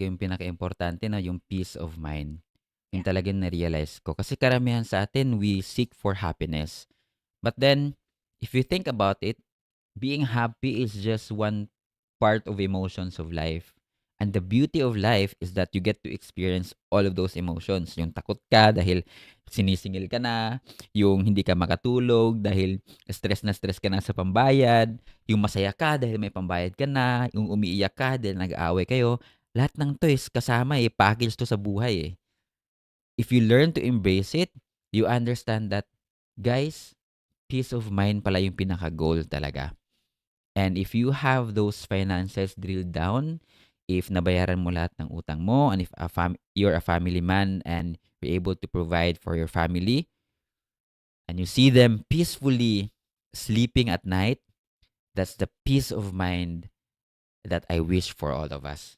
yung pinakaimportante na yung peace of mind. Yun Yeah. talaga yung na-realize ko. Kasi karamihan sa atin, we seek for happiness. But then, if you think about it, being happy is just one part of emotions of life. And the beauty of life is that you get to experience all of those emotions. Yung takot ka dahil sinisingil ka na, yung hindi ka makatulog dahil stress ka na sa pambayad, yung masaya ka dahil may pambayad ka na, yung umiiyak ka dahil nag-aaway kayo. Lahat ng to is kasama package to sa buhay If you learn to embrace it, you understand that, guys, peace of mind pala yung pinaka-goal talaga. And if you have those finances drilled down, if nabayaran mo lahat ng utang mo, and if you're a family man and you're able to provide for your family, and you see them peacefully sleeping at night, that's the peace of mind that I wish for all of us.